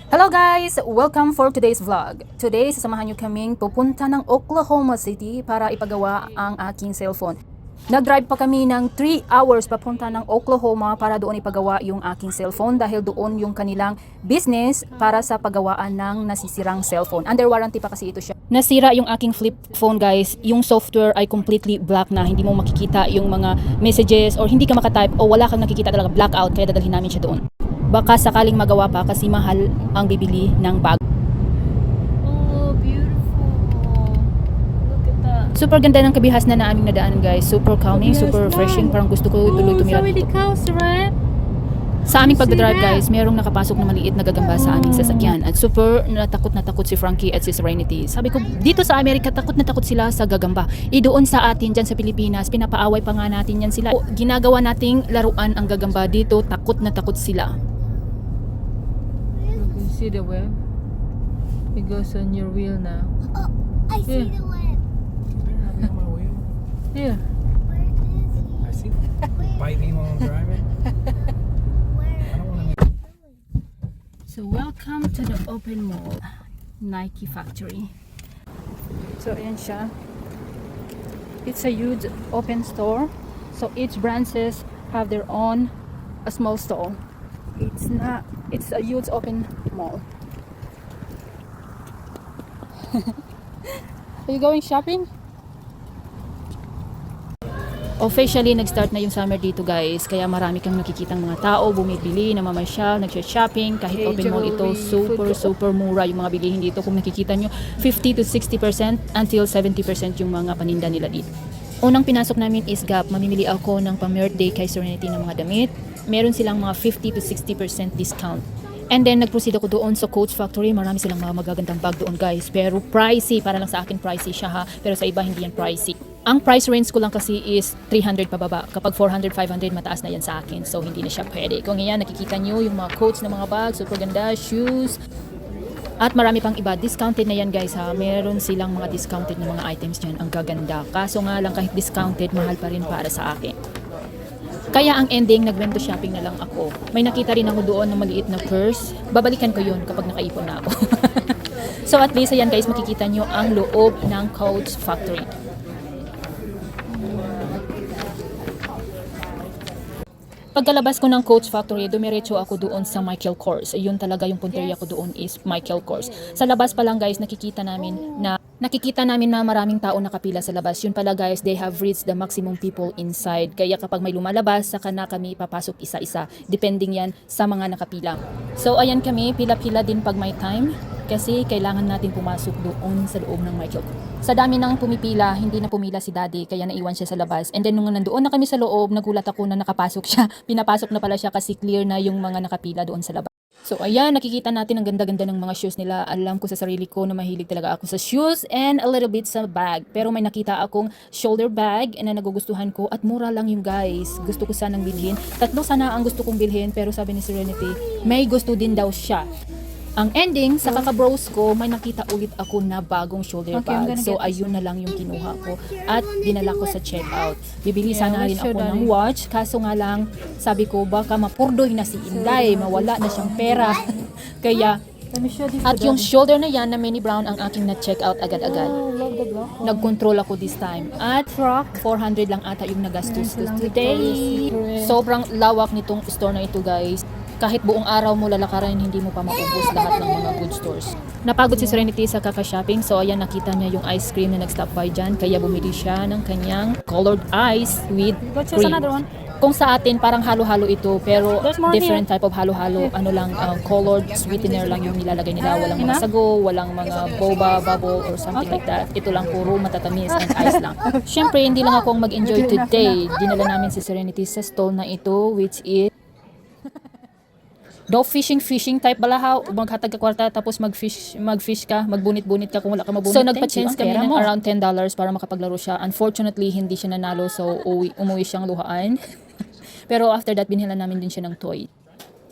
Hello guys! Welcome for today's vlog. Today, sasamahan nyo kaming pupunta ng Oklahoma City para ipagawa ang aking cellphone. Nag-drive pa kami ng 3 hours papunta ng Oklahoma para doon ipagawa yung aking cellphone dahil doon yung kanilang business para sa paggawaan ng nasisirang cellphone. Under warranty pa kasi ito siya. Nasira yung aking flip phone guys. Yung software ay completely black na. Hindi mo makikita yung mga messages or hindi ka makatype o wala kang nakikita talaga, blackout. Kaya dadalhin namin siya doon. Baka sakaling magawa pa kasi mahal ang bibili ng bag. Oh, beautiful. Look at that. Super ganda ng kabihas na aming nadaanan guys. Super calming, super refreshing. Parang gusto ko tuloy Oh, tumira so many dito. cows, right? Sa aming See pagdadrive that? guys, merong nakapasok na maliit na gagamba sa aming sasakyan. At super na takot si Frankie at si Serenity. Sabi ko, dito sa Amerika, takot na takot sila sa gagamba. Doon sa atin, dyan sa Pilipinas, pinapaaway pa nga natin yan sila. Ginagawa nating laruan ang gagamba dito, takot na takot sila. You can see the web. It goes on your wheel now. Oh, I see Yeah. the web. There, have it on my wheel. Yeah. Where is he? I see. Bite me while I'm driving. Where? I don't want to. So welcome to the open mall, Nike factory. So ayan siya. It's a huge open store. So each branches have their own a small store. It's a huge open mall. Are you going shopping? Officially, nag-start na yung summer dito guys. Kaya marami kang nakikitang mga tao, bumibili, namamasyal, nag-shopping. Kahit Hey, open mall ito, jewelry, super mura yung mga bilihin dito. Kung nakikita nyo, 50 to 60% until 70% yung mga paninda nila dito. Unang pinasok namin is Gap. Mamimili ako ng pa-birthday kay Serenity ng mga damit. Meron silang mga 50 to 60% discount. And then, nag-proceed ako doon sa Coach Factory. Marami silang mga magagandang bag doon guys. Pero pricey, para lang sa akin pricey siya ha. Pero sa iba hindi yan pricey. Ang price range ko lang kasi is 300 pababa. Kapag 400, 500, mataas na yan sa akin. So, hindi na siya pwede. Kung yan, nakikita nyo yung mga coats na mga bag. Super ganda, shoes. At marami pang iba. Discounted na yan guys ha. Meron silang mga discounted na mga items dyan. Ang gaganda. Kaso nga lang kahit discounted, mahal pa rin para sa akin. Kaya ang ending, nag-window shopping na lang ako. May nakita rin ako doon na maliit na purse. Babalikan ko yun kapag nakaipon na ako. So at least ayan guys, makikita nyo ang loob ng Coach Factory. Pagkalabas ko ng Coach Factory, dumiretso ako doon sa Michael Kors. Yun talaga yung punteriya ko doon is Michael Kors. Sa labas pa lang guys, nakikita namin na maraming tao nakapila sa labas. Yun pala guys, they have reached the maximum people inside. Kaya kapag may lumalabas, saka na kami papasok isa-isa. Depending yan sa mga nakapila. So ayan kami, pila-pila din pag may time. Kasi kailangan natin pumasok doon sa loob ng Michael. Sa dami nang pumipila, hindi na pumila si Daddy, kaya naiwan siya sa labas. And then nung nandoon na kami sa loob, nagulat ako na nakapasok siya. Pinapasok na pala siya kasi clear na yung mga nakapila doon sa labas. So ayan, nakikita natin ang ganda-ganda ng mga shoes nila. Alam ko sa sarili ko na mahilig talaga ako sa shoes and a little bit sa bag. Pero may nakita akong shoulder bag na nagugustuhan ko at mura lang yung guys. Gusto ko sanang bilhin. Tatlo sana ang gusto kong bilhin pero sabi ni Serenity, may gusto din daw siya. Ang ending, sa kakabros ko, may nakita ulit ako na bagong shoulder bag. So, ayun na lang yung kinuha ko. At dinala ko sa checkout. Bibili sana rin ako ng watch. Kaso nga lang, sabi ko, baka mapurdoy na si Inday. Mawala na siyang pera. Kaya, at yung shoulder na yan na mini brown ang aking na-checkout agad-agad. Nag-control ako this time. At 400 lang ata yung nagastos ko today. Sobrang lawak nitong store na ito guys. Kahit buong araw mo lalakarin, hindi mo pa maubos lahat ng mga good stores. Napagod si Serenity sa kaka-shopping, so ayan nakita niya yung ice cream na nag-stop by dyan. Kaya bumili siya ng kanyang colored ice with cream. Kung sa atin, parang halo-halo ito, pero different type of halo-halo. Ano lang, colored sweetener lang yung nilalagay nila. Walang mga sago, walang mga boba, bubble, or something like that. Ito lang puro matatamis and ice lang. Siyempre, hindi lang ako mag-enjoy today. Dinala namin si Serenity sa stall na ito, which is daw fishing type balahaw, maghatag ka kwarta tapos mag-fish ka, magbunit-bunit ka kung wala ka mabunit. So nagpa-chance kami ng around $10 para makapaglaro siya. Unfortunately, hindi siya nanalo so umuwi siyang luhaan. Pero after that, binila namin din siya ng toy.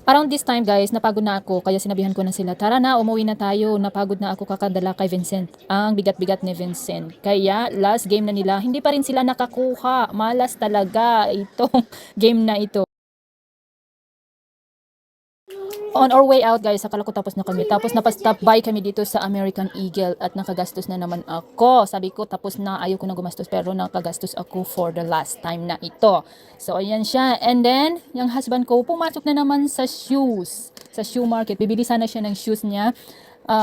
Around this time guys, napagod na ako kaya sinabihan ko na sila, tara na, umuwi na tayo. Napagod na ako kakadala kay Vincent. Ang bigat-bigat ni Vincent. Kaya last game na nila, hindi pa rin sila nakakuha. Malas talaga itong game na ito. On our way out guys, akala ko tapos na kami. Tapos napastop by kami dito sa American Eagle at nakagastos na naman ako. Sabi ko tapos na, ayaw ko na gumastos pero nakagastos ako for the last time na ito. So ayan siya. And then, yung husband ko pumasok na naman sa shoes. Sa shoe market. Bibili sana siya ng shoes niya.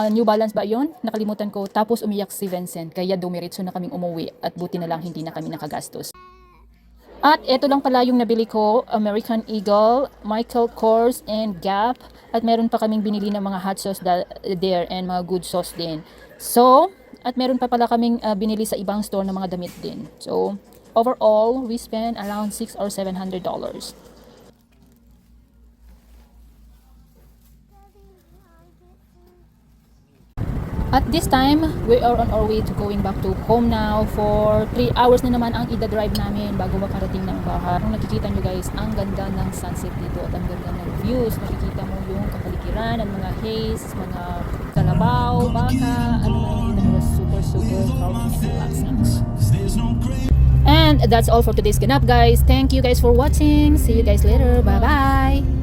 New Balance ba yun? Nakalimutan ko. Tapos umiyak si Vincent. Kaya dumiretso na kaming umuwi. At buti na lang hindi na kami nakagastos. At ito lang pala yung nabili ko, American Eagle, Michael Kors, and Gap. At meron pa kaming binili ng mga hot sauce there and mga good sauce din. So, at meron pa pala kaming binili sa ibang store ng mga damit din. So, overall, we spent around $600 or $700. At this time, we are on our way to going back to home now. For 3 hours na naman ang ida-drive namin bago makarating ng bahay. Kung nakikita nyo guys, ang ganda ng sunset dito at ang ganda ng views. Nakikita mo yung kapaligiran, ang mga haze, mga kalabaw, baka, ano na nakikita mo, super calming and relaxing. And that's all for today's ganap guys. Thank you guys for watching. See you guys later. Bye-bye!